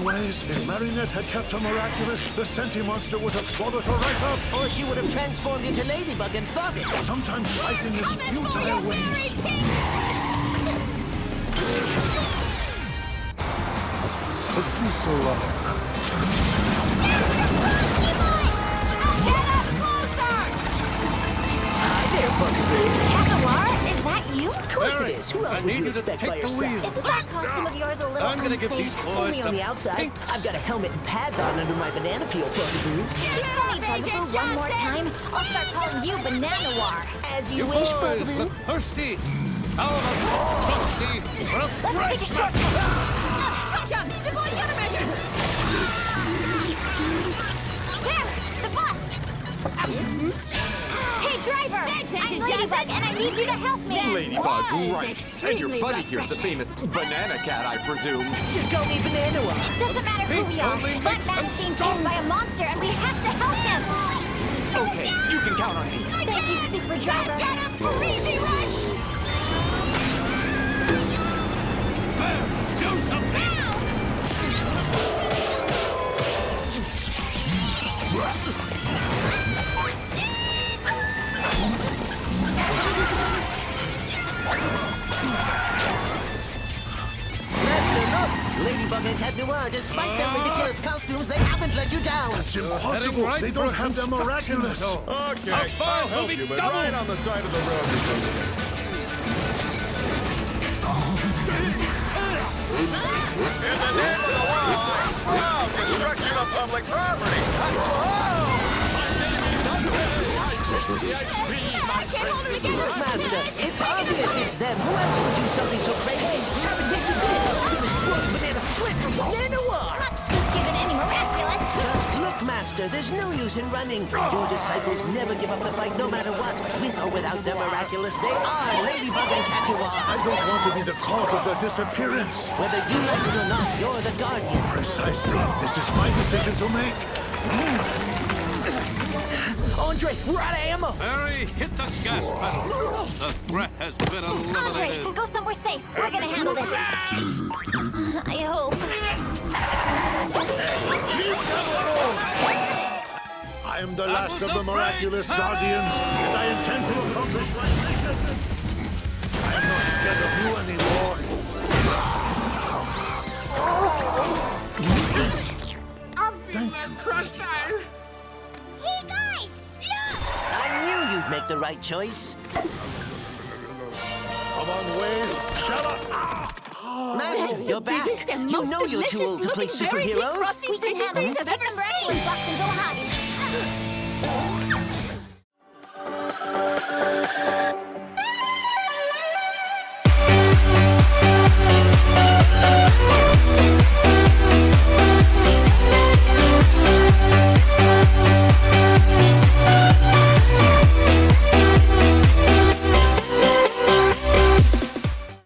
ways. If Marinette had kept her Miraculous, the Senti monster would have swallowed her right up. Or she would have transformed into Ladybug and thought it. Sometimes fighting is futile ways. Took you so long. Noir, is that you? Of course it is. Who else would you expect by yourself? Isn't that costume of yours a little I'm gonna give these unsafe? boys Only on the outside. pink. I've got a helmet and pads on under my banana peel, Bugaboo. Call me Bugaboo one more time. I'll start calling you Banana Noir. As you You wish, boys Bugaboo. look thirsty. How about some frosty Let's take a shortcut. Chum, deploy countermeasures! There, the bus. Hey, driver. Thanks, I'm Agent Ladybug, Johnson. and I need you to help me. Ladybug, was right. And extremely your buddy here's the refreshing. famous banana cat, I presume. Just call me Banana Noir. It doesn't matter who Pink we are. only That makes man them is being strong. chased by a monster, and we have to help him. Okay, you can count on me. Thank you, Super Driver. Got a crazy rush! Do something! Master, look! Ladybug and Cat Noir, despite their ridiculous costumes, they haven't let you down. It's Heading impossible. right They for don't a have their construction Miraculous. zone. Okay, Our fines I'll will help be you, but doubled. right on the side of the road or something. In the name of the law, no destruction of public property. I can't hold it together! Look, Master, it's obvious it's them. Who else would do something so crazy? Gravitation this! Some exploding banana split from Banana Noir! Much juicier than any Miraculous. Just look, Master, there's no use in running. Your disciples never give up the fight no matter what. With or without their Miraculous, they are Ladybug and Cat Noir. I don't want to be the cause of their disappearance. Whether you like it or not, you're the guardian. Precisely. This is my decision to make. Andre, we're out of ammo. Harry, hit the gas pedal. The threat has been Andre, eliminated. go somewhere safe. We're gonna handle this. I hope. I am the last of the miraculous guardians, and I intend to accomplish my mission. I am not scared of you anymore. Thank you. Hey guys, look! I knew you'd make the right choice. Come on, Waze. Shut up. Master, you're back. biggest and You most know you're too old to play delicious-looking berry pink superheroes. frosty We can handle pieces this. I've Get ever the Miraculous seen! box and go hide.